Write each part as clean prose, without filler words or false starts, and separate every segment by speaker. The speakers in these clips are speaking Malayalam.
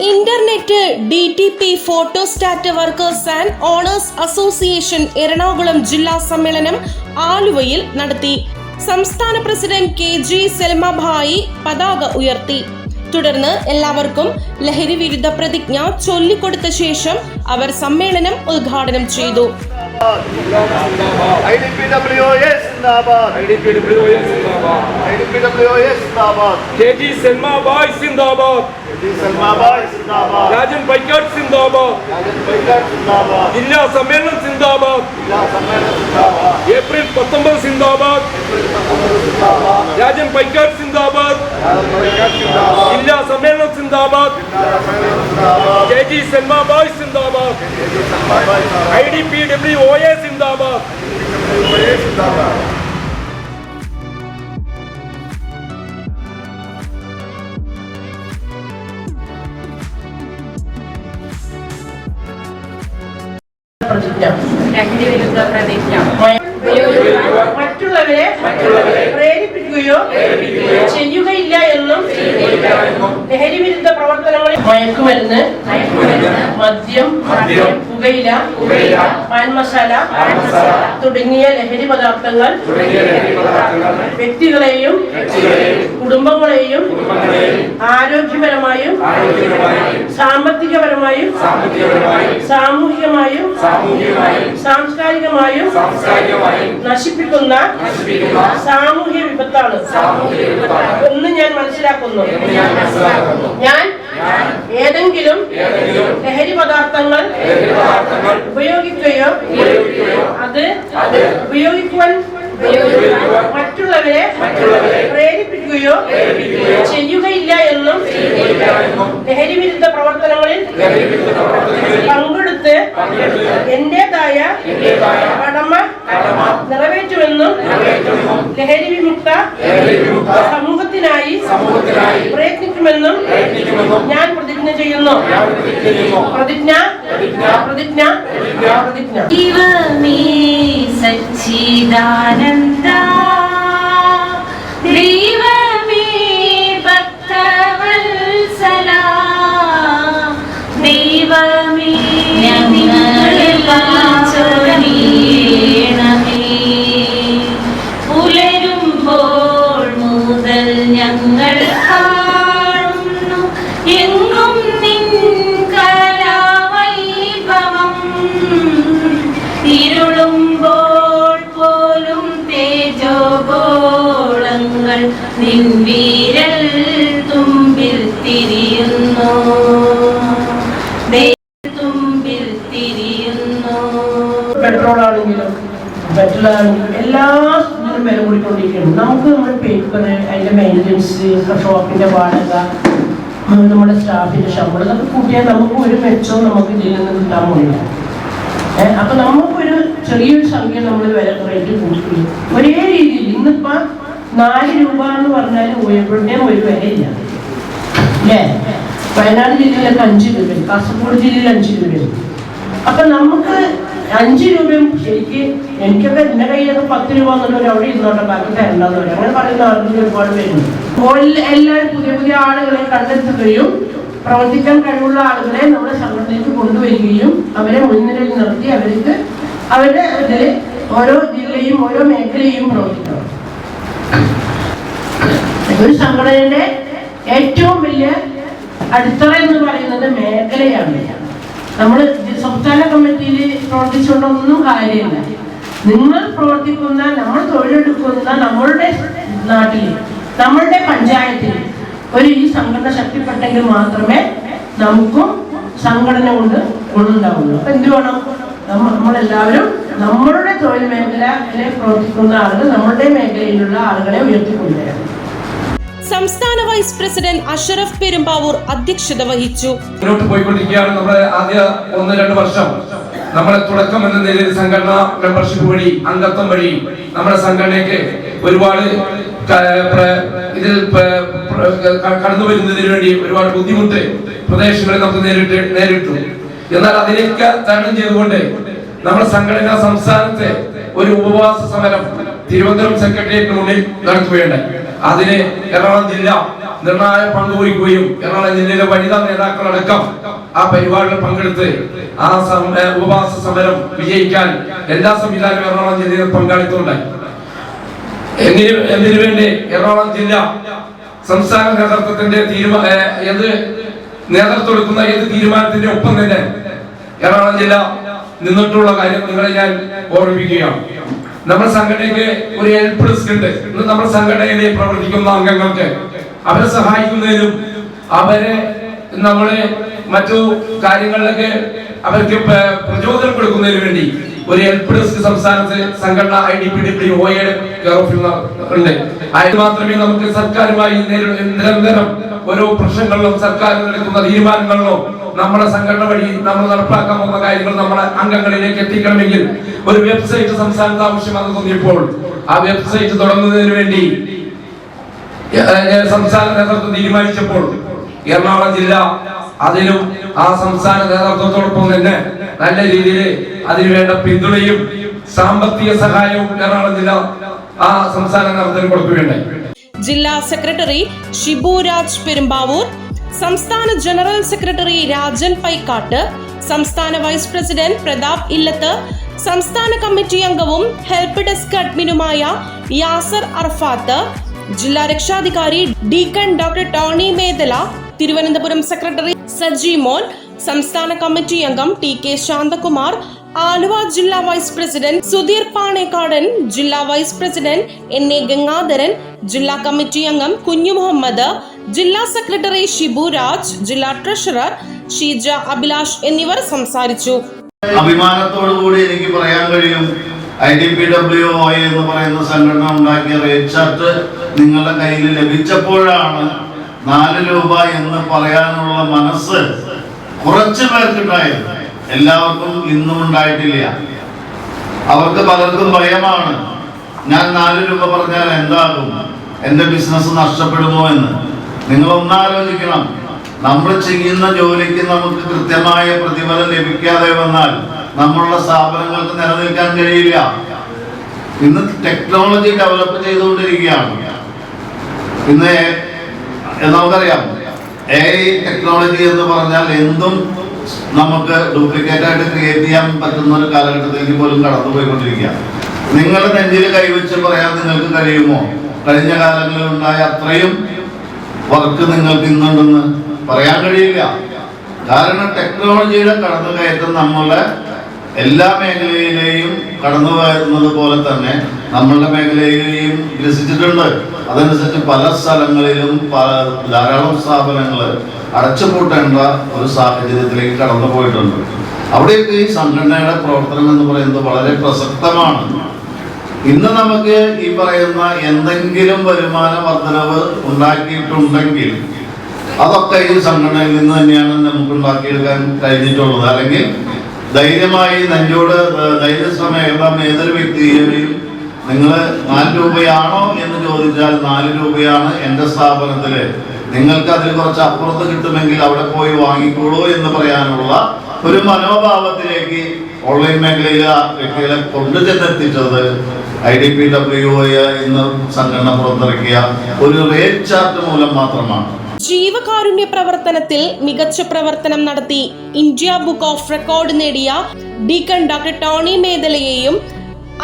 Speaker 1: Internet DTP photostat workers and owners association Ernakulam ജില്ലാ സമ്മേളനം ആലുവയിൽ നടത്തി. സംസ്ഥാന പ്രസിഡന്റ് KG സെൽമഭായി പതാക ഉയർത്തി. തുടർന്ന് എല്ലാവർക്കും ലഹരി വിരുദ്ധ പ്രതിജ്ഞ ചൊല്ലിക്കൊടുത്ത ശേഷം അവർ സമ്മേളനം ഉദ്ഘാടനം ചെയ്തു.
Speaker 2: KG സെൽമഭായി സിന്ദാബാദ്. രാജൻ പൈക്കാട് സിന്ദാബാദ്. ജില്ലാ സമ്മേളനം സിന്ദാബാദ്. ഏപ്രിൽ 19 സിന്ദാബാദ്. രാജൻ പൈക്കാട് സിന്ദാബാദ്. ജില്ലാ സമ്മേളനം സിന്ദാബാദ്. KG സെൽമഭായി സിന്ദാബാദ്. IDPWOA സിന്ദാബാദ്.
Speaker 3: മറ്റുള്ളവരെ പ്രേരിപ്പിക്കുകയോ ചെയ്യുകയില്ല എന്നും ലഹരി വിരുദ്ധ പ്രവർത്തനങ്ങളിൽ മയക്കുമരുന്ന്, മദ്യം, പുകയില, പാൻ മസാല തുടങ്ങിയ ലഹരി പദാർത്ഥങ്ങൾ വ്യക്തികളെയും കുടുംബങ്ങളെയും ആരോഗ്യപരമായും സാമ്പത്തികപരമായും സാമൂഹികമായും സാംസ്കാരികമായും നശിപ്പിക്കുന്ന സാമൂഹ്യ വിപത്താണ് എന്ന് ഞാൻ മനസ്സിലാക്കുന്നു. ഞാൻ ഏതെങ്കിലും ലഹരി പദാർത്ഥങ്ങൾ ഉപയോഗിക്കുകയോ അത് ഉപയോഗിക്കുവാൻ മറ്റുള്ളവരെ പ്രേരിപ്പിക്കുകയോ ചെയ്യുകയില്ല എന്നും ലഹരി വിരുദ്ധ പ്രവർത്തനങ്ങളിൽ പങ്കെടുത്ത് എന്റേതായ കടമ നിറവേറ്റുമെന്നും ലഹരി വിമുക്ത സമൂഹത്തിനായി പ്രയത്നിക്കുമെന്നും ഞാൻ പ്രതിജ്ഞ ചെയ്യുന്നു. പ്രതിജ്ഞ പ്രതിജ്ഞ പ്രതിജ്ഞ.
Speaker 4: ദൈവമേ സച്ചിദാനന്ദ, ദൈവമേ ഭക്തവത്സല, ദൈവമേ ഞങ്ങളെ ചൊരിയണമേ. പുലരുമ്പോൾ മുതൽ ഞങ്ങൾ കാണുന്നു എങ്ങും നിൻ കലാവൈഭവം. ഇരുളുമ്പോൾ പോലും തേജോഗോളങ്ങൾ നിൻ വിരൽ തുമ്പിൽ തിരിയുന്നു, തുമ്പിൽ തിരിയുന്നു.
Speaker 3: പെട്രോൾ ആണെങ്കിലും പെട്രോളാണെങ്കിലും എല്ലാ ഇതിനും വില കൂടിക്കൊണ്ടിരിക്കുകയാണ്. നമുക്ക് നമ്മുടെ പേപ്പർ, അതിന്റെ മെയിൻ്റനൻസ്, ഷോപ്പിന്റെ വാടക, നമ്മുടെ സ്റ്റാഫിന്റെ ശമ്പളം ഇതൊക്കെ കൂട്ടിയാൽ നമുക്ക് ഒരു മെച്ചവും നമുക്ക് ഇതിൽ നിന്ന് കിട്ടാൻ പോയില്ല. അപ്പൊ നമുക്കൊരു ചെറിയൊരു സംഖ്യ നമ്മൾ വില റേറ്റ് കൂട്ടി ഒരേ രീതിയിൽ ഇന്നിപ്പോ 4 രൂപ എന്ന് പറഞ്ഞാൽ എവിടെയും ഒരു വിലയില്ല അല്ലേ? വയനാട് ജില്ലയിലൊക്കെ 5 രൂപയും കാസർഗോഡ് ജില്ലയിൽ 5 രൂപയും. അപ്പൊ നമുക്ക് 5 രൂപയും ശരിക്ക് എനിക്കൊക്കെ എന്റെ കയ്യിലൊക്കെ 10 രൂപ എന്നുള്ളവർ അവിടെ ഇരുന്നോട്ടെ ബാക്കി തരണ്ടെന്ന് പറയും. അങ്ങനെ പറയുന്ന ആളുകൾ ഒരുപാട് പേരുണ്ട്. എല്ലാവരും പുതിയ പുതിയ ആളുകളെ കണ്ടെത്തുകയും പ്രവർത്തിക്കാൻ കഴിവുള്ള ആളുകളെ നമ്മുടെ സംഘടനയിലേക്ക് കൊണ്ടുവരികയും അവരെ മുൻനിരയിൽ നിർത്തി അവർക്ക് അവരുടെ ഇതിൽ ഓരോ ജില്ലയും ഓരോ മേഖലയും പ്രവർത്തിക്കണം. ഒരു സംഘടനയുടെ ഏറ്റവും വലിയ അടിത്തറ എന്ന് പറയുന്നത് മേഖലയാണ്. നമ്മൾ സംസ്ഥാന കമ്മിറ്റിയിൽ പ്രവർത്തിച്ചുകൊണ്ടൊന്നും കാര്യമില്ല. നിങ്ങൾ പ്രവർത്തിക്കുന്ന, നമ്മൾ തൊഴിലെടുക്കുന്ന നമ്മളുടെ നാട്ടിൽ, നമ്മളുടെ പഞ്ചായത്തിൽ ഒരു ഈ സംഘടന ശക്തിപ്പെട്ടെങ്കിൽ മാത്രമേ നമുക്കും സംഘടന കൊണ്ട് ഗുണമുണ്ടാവുള്ളൂ. അപ്പൊ എന്ത് വേണം? നമ്മളെല്ലാവരും നമ്മളുടെ തൊഴിൽ മേഖലയിലെ പ്രവർത്തിക്കുന്ന ആളുകൾ നമ്മളുടെ മേഖലയിലുള്ള ആളുകളെ ഉയർത്തിക്കൊണ്ടുവരാം.
Speaker 1: സംസ്ഥാന വൈസ് പ്രസിഡന്റ് അഷറഫ് പെരുമ്പാവൂർ അധ്യക്ഷത വഹിച്ചു.
Speaker 2: മുന്നോട്ട് പോയിക്കൊണ്ടിരിക്കുകയാണ്. നമ്മുടെ ആദ്യ 1-2 വർഷം നമ്മുടെ തുടക്കം എന്ന നിലയിൽ സംഘടനാ മെമ്പർഷിപ്പ് വഴി, അംഗത്വം വഴി നമ്മുടെ സംഘടനയ്ക്ക് ഒരുപാട് ഇതിൽ കടന്നു വരുന്നതിന് വേണ്ടി ഒരുപാട് ബുദ്ധിമുട്ട് പ്രദേശങ്ങളിൽ നമുക്ക് നേരിട്ടു. എന്നാൽ അതിലേക്ക് തരണം ചെയ്തുകൊണ്ട് നമ്മുടെ സംഘടനാ സംസ്ഥാനത്തെ ഒരു ഉപവാസ സമരം തിരുവനന്തപുരം സെക്രട്ടേറിയറ്റിന് മുന്നിൽ നടത്തുകയുണ്ടായി. അതിന് എറണാകുളം ജില്ല നിർണായക പങ്ക് വഹിക്കുകയും എറണാകുളം ജില്ലയിലെ വനിതാ നേതാക്കളടക്കം ആ പരിപാടിയിൽ പങ്കെടുത്ത് ആ ഉപവാസ സമരം വിജയിക്കാൻ എല്ലാ സംവിധാനവും എറണാകുളം ജില്ലയിൽ പങ്കാളിത്തമുണ്ടായി. എന്തിനു വേണ്ടി എറണാകുളം ജില്ല സംസ്ഥാന നേതൃത്വത്തിന്റെ നേതൃത്വം എടുക്കുന്ന ഏത് തീരുമാനത്തിന്റെ ഒപ്പം തന്നെ എറണാകുളം ജില്ല നിന്നിട്ടുള്ള കാര്യം നിങ്ങളെ ഞാൻ ഓർമ്മിപ്പിക്കുകയാണ്. നമ്മുടെ സംഘടനയ്ക്ക് ഒരു ഹെൽപ്പ് ഡെസ്ക് ഉണ്ട്. ഇന്ന് നമ്മുടെ സംഘടനയിലെ പ്രവർത്തിക്കുന്ന അംഗങ്ങൾക്ക് അവരെ സഹായിക്കുന്നതിനും അവരെ നമ്മളെ മറ്റു കാര്യങ്ങളിലൊക്കെ അവർക്ക് പ്രചോദനം കൊടുക്കുന്നതിന് വേണ്ടി ഒരു ഹെൽപ്പ് ഡെസ്ക് സംസ്ഥാനത്ത് സംഘടന IDPWOയുടെ ഉണ്ട്. അതിന് മാത്രമേ നമുക്ക് സർക്കാരുമായി നിരന്തരം ഓരോ പ്രശ്നങ്ങളിലും സർക്കാർ എടുക്കുന്ന തീരുമാനങ്ങളിലും നമ്മുടെ സംഘടന വഴി നമ്മൾ നടപ്പാക്കാൻ പോകുന്ന കാര്യങ്ങൾ നമ്മുടെ അംഗങ്ങളിലേക്ക് എത്തിക്കണമെങ്കിൽ ഒരു വെബ്സൈറ്റ് സംസ്ഥാനത്ത് ആവശ്യമാണെന്ന് തോന്നിയപ്പോൾ ആ വെബ്സൈറ്റ് തുടങ്ങുന്നതിന് വേണ്ടി സംസ്ഥാന നേതൃത്വം തീരുമാനിച്ചപ്പോൾ എറണാകുളം ജില്ല അതിലും ആ സംസ്ഥാന നേതൃത്വത്തോടൊപ്പം തന്നെ നല്ല രീതിയിൽ അതിനുവേണ്ട പിന്തുണയും സാമ്പത്തിക സഹായവും എറണാകുളം ജില്ല ആ സംസ്ഥാന നേതൃത്വത്തിന് കൊടുക്കുകയുണ്ടായി.
Speaker 1: ജില്ലാ സെക്രട്ടറി ഷിബു രാജ് പെരുമ്പാവൂർ, സംസ്ഥാന ജനറൽ സെക്രട്ടറി രാജൻ പൈക്കാട്ട്, സംസ്ഥാന വൈസ് പ്രസിഡന്റ് പ്രതാപ് ഇല്ലത്ത്, സംസ്ഥാന കമ്മിറ്റി അംഗവും ഹെൽപ്പ് ഡെസ്ക് അഡ്മിനുമായ യാസർ അർഫാത്ത്, ജില്ലാ രക്ഷാധികാരി deacon doctor Tony Medala, Thiruvananthapuram secretary Saji മോൻ, സംസ്ഥാന കമ്മിറ്റി അംഗം TK ശാന്തകുമാർ, ആലുവ ജില്ലാ വൈസ് പ്രസിഡന്റ് സുധീർ പാണേക്കാടൻ, ജില്ലാ വൈസ് പ്രസിഡന്റ് NA ഗംഗാധരൻ, ജില്ലാ കമ്മിറ്റി അംഗം കുഞ്ഞു മുഹമ്മദ്, ജില്ലാ സെക്രട്ടറി ഷിബു രാജ്, ജില്ലാ ട്രഷറർ ഷീജ അഭിലാഷ് എന്നിവർ സംസാരിച്ചു.
Speaker 5: അഭിമാനത്തോടുകൂടി എനിക്ക് പറയാൻ കഴിയും, IDPWOA എന്ന് പറയുന്ന സംഘടന ഉണ്ടാക്കിയ റേറ്റ് ചാർട്ട് നിങ്ങളുടെ കയ്യിൽ ലഭിച്ചപ്പോഴാണ് 4 രൂപ എന്ന് പറയാനുള്ള മനസ്സ് കുറച്ചു പേർക്കുണ്ടായത്. എല്ലാവർക്കും ഇന്നും ഉണ്ടായിട്ടില്ല. അവർക്ക് പലർക്കും ഭയമാണ്, ഞാൻ 4 രൂപ പറഞ്ഞാൽ എന്താകും, എന്റെ ബിസിനസ് നഷ്ടപ്പെടുമോ എന്ന്. നിങ്ങൾ ഒന്നാലോചിക്കണം, നമ്മൾ ചെയ്യുന്ന ജോലിക്ക് നമുക്ക് കൃത്യമായ പ്രതിഫലം ലഭിക്കാതെ വന്നാൽ നമ്മളുടെ സ്ഥാപനങ്ങൾക്ക് നിലനിൽക്കാൻ കഴിയില്ല. ഇന്ന് ടെക്നോളജി ഡെവലപ്പ് ചെയ്തുകൊണ്ടിരിക്കുകയാണ്. ഇന്ന് നമുക്കറിയാം AI ടെക്നോളജി എന്ന് പറഞ്ഞാൽ എന്തും നമുക്ക് ഡ്യൂപ്ലിക്കേറ്റ് ആയിട്ട് ക്രിയേറ്റ് ചെയ്യാൻ പറ്റുന്ന ഒരു കാലഘട്ടത്തിലേക്ക് പോലും കടന്നുപോയിക്കൊണ്ടിരിക്കുക. നിങ്ങളുടെ നെഞ്ചിൽ കൈവച്ച് പറയാൻ നിങ്ങൾക്ക് കഴിയുമോ കഴിഞ്ഞ കാലങ്ങളിൽ ഉണ്ടായ അത്രയും വർക്ക് നിങ്ങൾക്ക് ഇന്നുണ്ടെന്ന്? പറയാൻ കഴിയില്ല. കാരണം ടെക്നോളജിയുടെ കടന്നുകയറ്റം നമ്മളെ എല്ലാ മേഖലയിലെയും കടന്നു വരുന്നത് പോലെ തന്നെ നമ്മളുടെ മേഖലയിലെയും വികസിച്ചിട്ടുണ്ട്. അതനുസരിച്ച് പല സ്ഥലങ്ങളിലും ധാരാളം സ്ഥാപനങ്ങൾ അടച്ചുപൂട്ടേണ്ട ഒരു സാഹചര്യത്തിലേക്ക് കടന്നു പോയിട്ടുണ്ട്. അവിടെയൊക്കെ ഈ സംഘടനയുടെ പ്രവർത്തനം എന്ന് പറയുന്നത് വളരെ പ്രസക്തമാണ്. ഇന്ന് നമുക്ക് ഈ പറയുന്ന എന്തെങ്കിലും വരുമാന വർധനവ് ഉണ്ടാക്കിയിട്ടുണ്ടെങ്കിൽ അതൊക്കെ ഈ സംഘടനയിൽ നിന്ന് തന്നെയാണ് നമുക്ക് ഉണ്ടാക്കിയെടുക്കാൻ കഴിഞ്ഞിട്ടുള്ളത്. അല്ലെങ്കിൽ ധൈര്യമായി നെഞ്ചോട് ധൈര്യസമയം ഏതൊരു വ്യക്തിയെയും നിങ്ങൾ 4 രൂപയാണോ എന്ന് ചോദിച്ചാൽ 4 രൂപയാണ് എൻ്റെ സ്ഥാപനത്തില്, നിങ്ങൾക്ക് അതിൽ കുറച്ച് അപ്പുറത്ത് കിട്ടുമെങ്കിൽ അവിടെ പോയി വാങ്ങിക്കോളൂ എന്ന് പറയാനുള്ള ഒരു മനോഭാവത്തിലേക്ക് ഓൺലൈൻ മേഖലയിലെ വ്യക്തികളെ കൊണ്ടുചെന്നെത്തിച്ചത് IDPWOA ഇന്ന് സംഘടന പുറത്തിറക്കിയ ഒരു റേറ്റ് ചാർട്ട് മൂലം മാത്രമാണ്.
Speaker 1: ജീവകാരുണ്യ പ്രവർത്തനത്തിൽ മികച്ച പ്രവർത്തനം നടത്തി ഇന്ത്യ ബുക്ക് ഓഫ് റെക്കോർഡ് നേടിയ ഡീക്കൺ ഡോക്ടർ ടോണി മേദലയെയും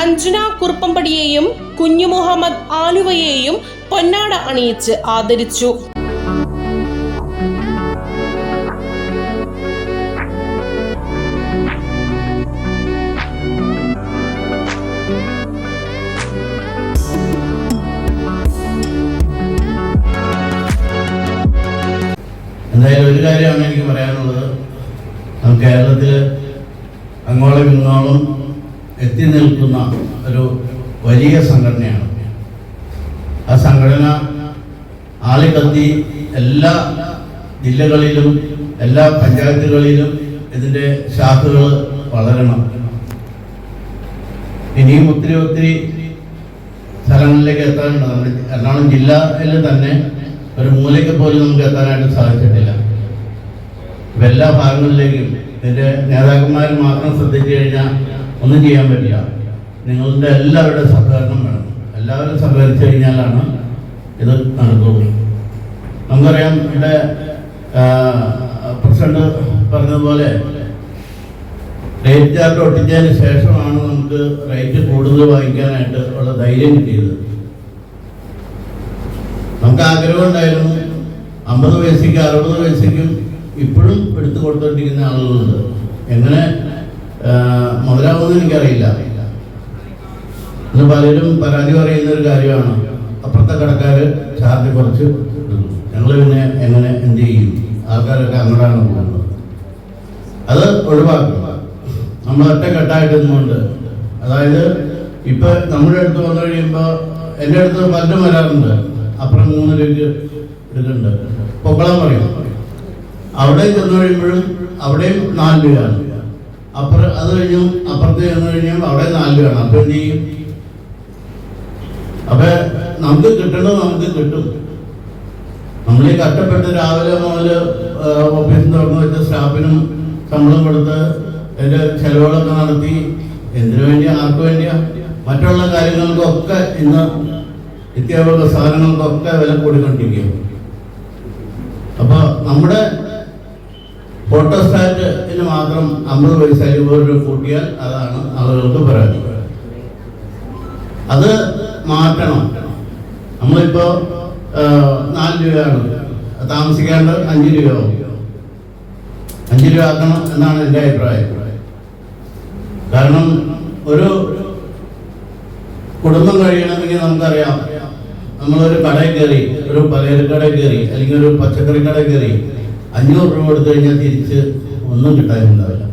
Speaker 1: അഞ്ജന കുറുപ്പമ്പടിയെയും കുഞ്ഞു മുഹമ്മദ് ആലുവയെയും പൊന്നാട അണിയിച്ച് ആദരിച്ചു.
Speaker 6: എന്തായാലും ഒരു കാര്യമാണ് എനിക്ക് പറയാനുള്ളത്, കേരളത്തിൽ അങ്ങോളം ഇങ്ങോളം എത്തി നിൽക്കുന്ന ഒരു വലിയ സംഘടനയാണ്. ആ സംഘടന ആളിക്കത്തി എല്ലാ ജില്ലകളിലും എല്ലാ പഞ്ചായത്തുകളിലും ഇതിൻ്റെ ശാഖകൾ വളരണം. ഇനിയും ഒത്തിരി സ്ഥലങ്ങളിലേക്ക് എത്താനുണ്ട്. നമ്മുടെ എറണാകുളം ജില്ലയിൽ തന്നെ ഒരു മൂലയ്ക്ക് പോലും നമുക്ക് എത്താനായിട്ട് സാധിച്ചിട്ടില്ല. എല്ലാ ഭാഗങ്ങളിലേക്കും ഇതിൻ്റെ നേതാക്കന്മാർ മാത്രം ശ്രദ്ധിച്ചു കഴിഞ്ഞാൽ ഒന്നും ചെയ്യാൻ പറ്റില്ല. നിങ്ങളുടെ എല്ലാവരുടെ സഹകരണം വേണം. എല്ലാവരും സഹകരിച്ചു കഴിഞ്ഞാലാണ് ഇത് നടക്കുള്ളൂ. നമുക്കറിയാം ഇവിടെ പ്രസിഡന്റ് പറഞ്ഞതുപോലെ റേറ്റ് ചാർട്ട് ഒട്ടിച്ചതിന് ശേഷമാണ് നമുക്ക് റേറ്റ് കൂടുതൽ വാങ്ങിക്കാനായിട്ട് ഉള്ള ധൈര്യം കിട്ടിയത്. നമുക്ക് ആഗ്രഹം ഉണ്ടായിരുന്നു 50 പൈസയ്ക്ക് 60 പൈസയ്ക്കും ഇപ്പോഴും എടുത്തു കൊടുത്തോണ്ടിരിക്കുന്ന ആളുകളുണ്ട്. എങ്ങനെ മുതലാവുമെന്ന് എനിക്കറിയില്ല. ഇന്ന് പലരും പരാതി പറയുന്ന ഒരു കാര്യമാണ്, അപ്പുറത്തെ കടക്കാർ ചാർജ് കുറച്ച് ഞങ്ങൾ പിന്നെ എങ്ങനെ എന്ത് ചെയ്യും, ആൾക്കാരൊക്കെ അങ്ങോട്ടാണ് പോകുന്നത്. അത് ഒഴിവാക്കുക. നമ്മൾ ഒറ്റക്കെട്ടായിട്ട് നിന്നുകൊണ്ട്, അതായത് ഇപ്പം നമ്മുടെ അടുത്ത് വന്നു കഴിയുമ്പോൾ എൻ്റെ അടുത്ത് പലരും വരാറുണ്ട്, അപ്പുറം 3 രൂപയ്ക്ക് എടുക്കുന്നുണ്ട്, പൊക്കളം പറയും. അവിടെ ചെന്ന് കഴിയുമ്പോഴും അവിടെയും 4 രൂപയാണ്. അത് കഴിഞ്ഞും അപ്പുറത്ത് ചെന്ന് കഴിഞ്ഞാൽ അവിടെ 4 രൂപയാണ്. അപ്പം എന്ത് ചെയ്യും? അപ്പം നമുക്ക് കിട്ടേണ്ടത് നമുക്ക് കിട്ടും. നമ്മൾ ഈ കഷ്ടപ്പെട്ട് രാവിലെ മുതൽ ഓഫീസിൽ തുറന്നു വെച്ച സ്റ്റാഫിനും ശമ്പളം കൊടുത്ത് അതിൻ്റെ ചെലവുകളൊക്കെ നടത്തി എന്തിനു വേണ്ടിയാ, ആർക്ക് വേണ്ടിയാ? മറ്റുള്ള കാര്യങ്ങൾക്കൊക്കെ ഇന്ന് നിത്യോപയോഗ സാധനങ്ങൾക്കൊക്കെ വില കൂടിക്കൊണ്ടിരിക്കും. അപ്പോൾ നമ്മുടെ ഫോട്ടോസ്റ്റാറ്റിന് മാത്രം 50 പൈസ 20 രൂപ കൂട്ടിയാൽ അതാണ് ആളുകൾക്ക് പരാതി. അത് മാറ്റണം. നമ്മളിപ്പോൾ 4 രൂപയാണ്, താമസിക്കാണ്ട് 5 രൂപയാവും. 5 രൂപ ആക്കണം എന്നാണ് എൻ്റെ അഭിപ്രായം. കാരണം ഒരു കുടുംബം കഴിയണമെങ്കിൽ നമുക്കറിയാം, നമ്മളൊരു കടയിൽ കയറി, ഒരു പലചരക്കടയിൽ കയറി അല്ലെങ്കിൽ ഒരു പച്ചക്കറി കടയിൽ കയറി 500 രൂപ കൊടുത്തു കഴിഞ്ഞാൽ തിരിച്ച് ഒന്നും കിട്ടാനുണ്ടാവില്ല.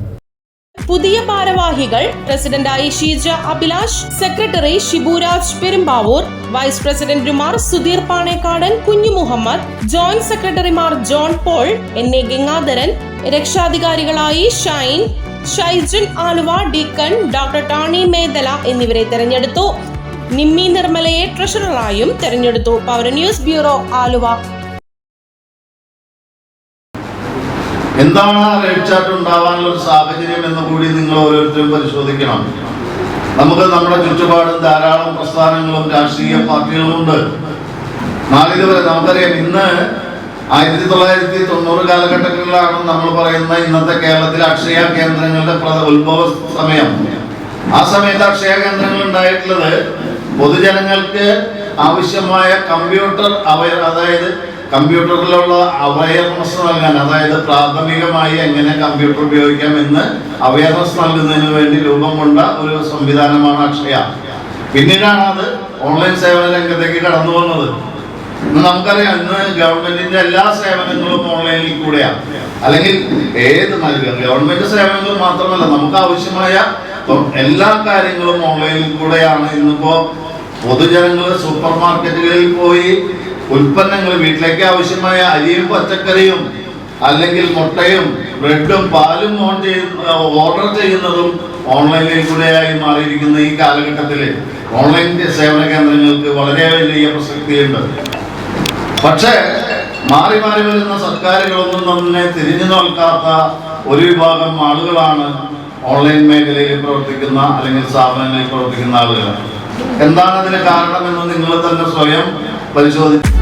Speaker 1: പുതിയ ഭാരവാഹികൾ: പ്രസിഡന്റായി ഷീജ അഭിലാഷ്, സെക്രട്ടറി ഷിബുരാജ് പെരുമ്പാവൂർ, വൈസ് പ്രസിഡന്റുമാർ സുധീർ പാണേക്കാടൻ, കുഞ്ഞു മുഹമ്മദ്, ജോയിന്റ് സെക്രട്ടറിമാർ ജോൺ പോൾ, NA ഗംഗാധരൻ, രക്ഷാധികാരികളായി ഷൈൻ, ഷൈജൻ ആലുവ, ഡീക്കൺ, ഡോക്ടർ ടോണി മേദല എന്നിവരെ തെരഞ്ഞെടുത്തു. നിമ്മി നിർമ്മലയെ ട്രഷററായും തെരഞ്ഞെടുത്തു. Power news bureau, Aluva.
Speaker 5: എന്താണ് ആ റേറ്റ് ചാർട്ട് ഉണ്ടാവാനുള്ള ഒരു സാഹചര്യം എന്ന് കൂടി നിങ്ങൾ ഓരോരുത്തരും പരിശോധിക്കണം. നമുക്ക് നമ്മുടെ ചുറ്റുപാടും ധാരാളം പ്രസ്ഥാനങ്ങളും രാഷ്ട്രീയ പാർട്ടികളും ഉണ്ട്. നാളിതുവരെ നമുക്കറിയാം, ഇന്ന് 1990 കാലഘട്ടങ്ങളിലാണ് നമ്മൾ പറയുന്ന ഇന്നത്തെ കേരളത്തിലെ അക്ഷയ കേന്ദ്രങ്ങളുടെ ഉത്ഭവ സമയം. ആ സമയത്ത് അക്ഷയ കേന്ദ്രങ്ങൾ ഉണ്ടായിട്ടുള്ളത് പൊതുജനങ്ങൾക്ക് ആവശ്യമായ കമ്പ്യൂട്ടർ അതായത് കമ്പ്യൂട്ടറിലുള്ള അവയർനെസ് നൽകാൻ, അതായത് പ്രാഥമികമായി എങ്ങനെ കമ്പ്യൂട്ടർ ഉപയോഗിക്കാം എന്ന് അവയർനെസ് നൽകുന്നതിന് വേണ്ടി രൂപം കൊണ്ട ഒരു സംവിധാനമാണ് അക്ഷയ. പിന്നീടാണ് അത് ഓൺലൈൻ സേവന രംഗത്തേക്ക് കടന്നു വന്നത്. ഇന്ന് നമുക്കറിയാം, ഇന്ന് ഗവൺമെന്റിന്റെ എല്ലാ സേവനങ്ങളും ഓൺലൈനിൽ കൂടെയാണ്. അല്ലെങ്കിൽ ഏത് നൽകുക, ഗവൺമെന്റ് സേവനങ്ങൾ മാത്രമല്ല, നമുക്ക് ആവശ്യമായ എല്ലാ കാര്യങ്ങളും ഓൺലൈനിൽ കൂടെയാണ്. ഇന്നിപ്പോ പൊതുജനങ്ങൾ സൂപ്പർ മാർക്കറ്റുകളിൽ പോയി ഉൽപ്പന്നങ്ങൾ, വീട്ടിലേക്ക് ആവശ്യമായ അരിയും പച്ചക്കറിയും അല്ലെങ്കിൽ മുട്ടയും ബ്രെഡും പാലും ഓർഡർ ചെയ്യുന്നതും ഓൺലൈനിൽ കൂടെയായി മാറിയിരിക്കുന്ന ഈ കാലഘട്ടത്തിൽ ഓൺലൈൻ സേവന കേന്ദ്രങ്ങൾക്ക് വളരെ വലിയ പ്രസക്തിയുണ്ട്. പക്ഷേ മാറി മാറി വരുന്ന സർക്കാരുകളൊന്നും തന്നെ തിരിഞ്ഞു നോക്കാത്ത ഒരു വിഭാഗം ആളുകളാണ് ഓൺലൈൻ മേഖലയിൽ പ്രവർത്തിക്കുന്ന അല്ലെങ്കിൽ സ്ഥാപനങ്ങളിൽ പ്രവർത്തിക്കുന്ന ആളുകൾ. എന്താണ് അതിന് കാരണമെന്ന് നിങ്ങൾ തന്നെ സ്വയം പരിശോധിക്കും.